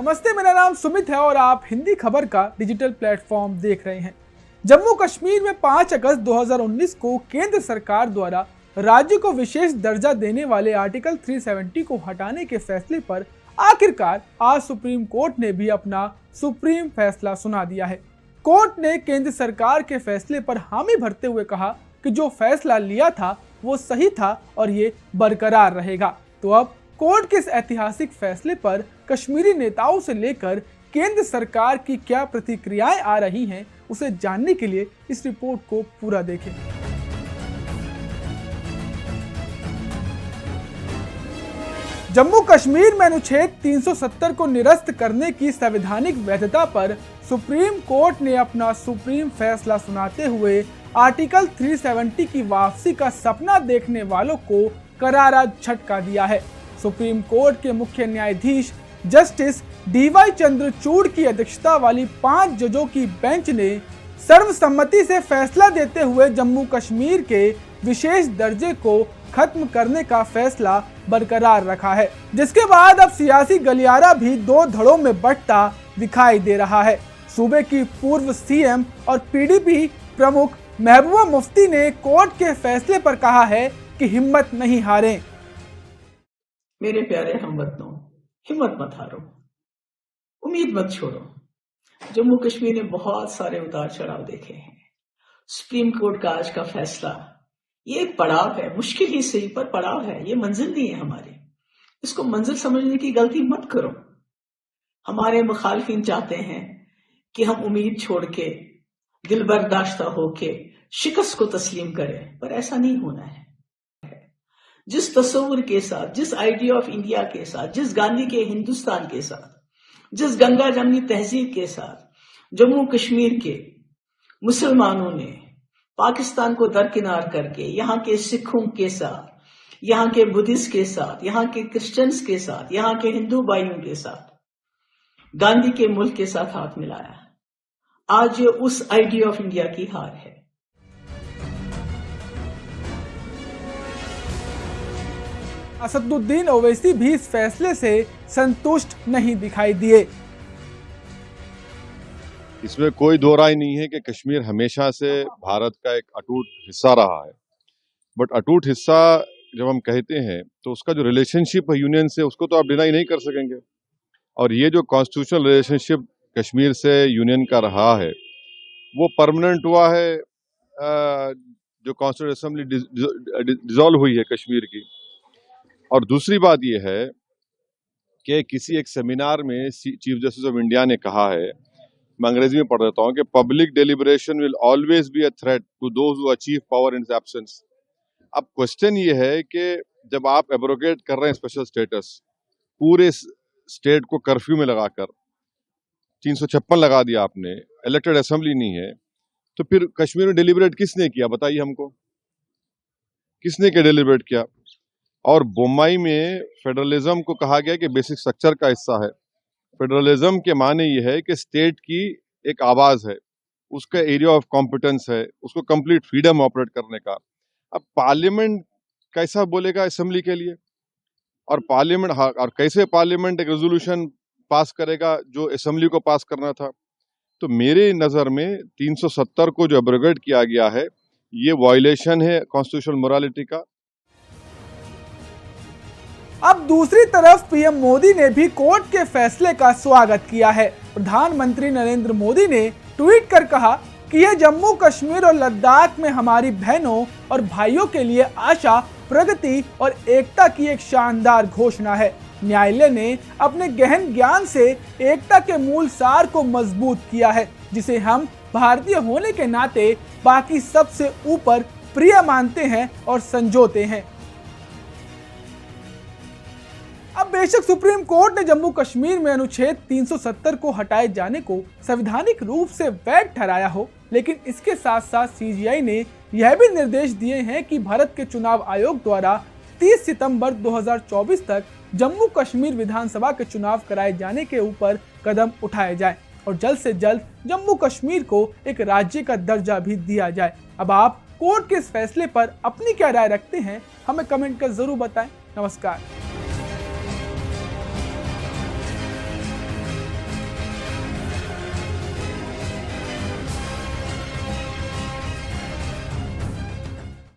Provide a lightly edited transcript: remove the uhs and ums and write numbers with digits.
नमस्ते, मेरा नाम सुमित है और आप हिंदी खबर का डिजिटल प्लेटफॉर्म देख रहे हैं। जम्मू कश्मीर में 5 अगस्त 2019 को केंद्र सरकार द्वारा राज्य को विशेष दर्जा देने वाले आर्टिकल 370 को हटाने के फैसले पर आखिरकार आज सुप्रीम कोर्ट ने भी अपना सुप्रीम फैसला सुना दिया है। कोर्ट ने केंद्र सरकार के फैसले पर हामी भरते हुए कहा कि जो फैसला लिया था वो सही था और ये बरकरार रहेगा। तो अब कोर्ट के इस ऐतिहासिक फैसले पर कश्मीरी नेताओं से लेकर केंद्र सरकार की क्या प्रतिक्रियाएं आ रही हैं, उसे जानने के लिए इस रिपोर्ट को पूरा देखें। जम्मू कश्मीर में अनुच्छेद 370 को निरस्त करने की संवैधानिक वैधता पर सुप्रीम कोर्ट ने अपना सुप्रीम फैसला सुनाते हुए आर्टिकल 370 की वापसी का सपना देखने वालों को करारा झटका दिया है। सुप्रीम कोर्ट के मुख्य न्यायाधीश जस्टिस डीवाई चंद्रचूड़ की अध्यक्षता वाली 5 जजों की बेंच ने सर्वसम्मति से फैसला देते हुए जम्मू कश्मीर के विशेष दर्जे को खत्म करने का फैसला बरकरार रखा है, जिसके बाद अब सियासी गलियारा भी 2 धड़ों में बंटता दिखाई दे रहा है। सूबे की पूर्व सीएम और पीडीपी प्रमुख महबूबा मुफ्ती ने कोर्ट के फैसले पर कहा है कि हिम्मत नहीं हारें। मेरे प्यारे हमवतनों, हिम्मत मत हारो, उम्मीद मत छोड़ो। जम्मू कश्मीर ने बहुत सारे उतार चढ़ाव देखे हैं। सुप्रीम कोर्ट का आज का फैसला ये एक पड़ाव है, मुश्किल ही सही पर पड़ाव है, ये मंजिल नहीं है हमारी। इसको मंजिल समझने की गलती मत करो। हमारे मुखालिफिन चाहते हैं कि हम उम्मीद छोड़ के दिल बर्दाश्ता होके शिकस्त को तस्लीम करें, पर ऐसा नहीं होना है। जिस तस्वुर के साथ, जिस आइडिया ऑफ इंडिया के साथ, जिस गांधी के हिंदुस्तान के साथ, जिस गंगा जमनी तहजीब के साथ जम्मू कश्मीर के मुसलमानों ने पाकिस्तान को दरकिनार करके यहाँ के सिखों के साथ, यहाँ के बुद्धिस्ट के साथ, यहाँ के क्रिश्चियंस के साथ, यहाँ के हिंदू भाइयों के साथ गांधी के मुल्क के साथ हाथ मिलाया, आज ये उस आइडिया ऑफ इंडिया की हार है। असदुद्दीन ओवैसी भी इस फैसले से संतुष्ट नहीं दिखाई दिए। इसमें कोई दो राय नहीं है कि कश्मीर हमेशा से भारत का एक अटूट हिस्सा रहा है, बट अटूट हिस्सा जब हम कहते हैं तो उसका जो रिलेशनशिप है यूनियन से, उसको तो आप डिनाई नहीं कर सकेंगे। और ये जो कॉन्स्टिट्यूशनल रिलेशनशिप कश्मीर से यूनियन का रहा है वो परमानेंट हुआ है। जो कॉन्स्टिट्यूएंट असेंबली डिसॉल्व हुई है कश्मीर की। और दूसरी बात यह है कि किसी एक सेमिनार में चीफ जस्टिस ऑफ इंडिया ने कहा है, मैं अंग्रेजी में पढ़ देता हूं, कि public deliberation will always be a threat to those who achieve power in his absence. अब क्वेश्चन ये है कि जब आप एब्रोगेट कर रहे हैं स्पेशल स्टेटस, पूरे स्टेट को कर्फ्यू में लगाकर 356 लगा दिया आपने, इलेक्टेड असेंबली नहीं है, तो फिर कश्मीर में डेलिब्रेट किसने किया बताइए हमको, किसने क्या डेलिब्रेट किया? और बोम्बई में फेडरलिज्म को कहा गया कि बेसिक स्ट्रक्चर का हिस्सा है। फेडरलिज्म के माने ये है कि स्टेट की एक आवाज है, उसका एरिया ऑफ कॉम्पिटेंस है, उसको कंप्लीट फ्रीडम ऑपरेट करने का। अब पार्लियामेंट कैसा बोलेगा असेंबली के लिए, और पार्लियामेंट और कैसे पार्लियामेंट एक रेजोल्यूशन पास करेगा जो असेंबली को पास करना था। तो मेरे नजर में 370 को जो एब्रोगेट किया गया है ये वायलेशन है कॉन्स्टिट्यूशनल मोरालिटी का। अब दूसरी तरफ पीएम मोदी ने भी कोर्ट के फैसले का स्वागत किया है। प्रधानमंत्री नरेंद्र मोदी ने ट्वीट कर कहा कि यह जम्मू कश्मीर और लद्दाख में हमारी बहनों और भाइयों के लिए आशा, प्रगति और एकता की एक शानदार घोषणा है। न्यायालय ने अपने गहन ज्ञान से एकता के मूल सार को मजबूत किया है, जिसे हम भारतीय होने के नाते बाकी सबसे ऊपर प्रिय मानते हैं और संजोते हैं। अब बेशक सुप्रीम कोर्ट ने जम्मू कश्मीर में अनुच्छेद 370 को हटाए जाने को संवैधानिक रूप से वैध ठहराया हो, लेकिन इसके साथ साथ सीजीआई ने यह भी निर्देश दिए हैं कि भारत के चुनाव आयोग द्वारा 30 सितंबर 2024 तक जम्मू कश्मीर विधानसभा के चुनाव कराए जाने के ऊपर कदम उठाए जाए और जल्द से जल्द जम्मू कश्मीर को एक राज्य का दर्जा भी दिया जाए। अब आप कोर्ट के इस फैसले पर अपनी क्या राय रखते हैं, हमें कमेंट कर जरूर बताएं। नमस्कार।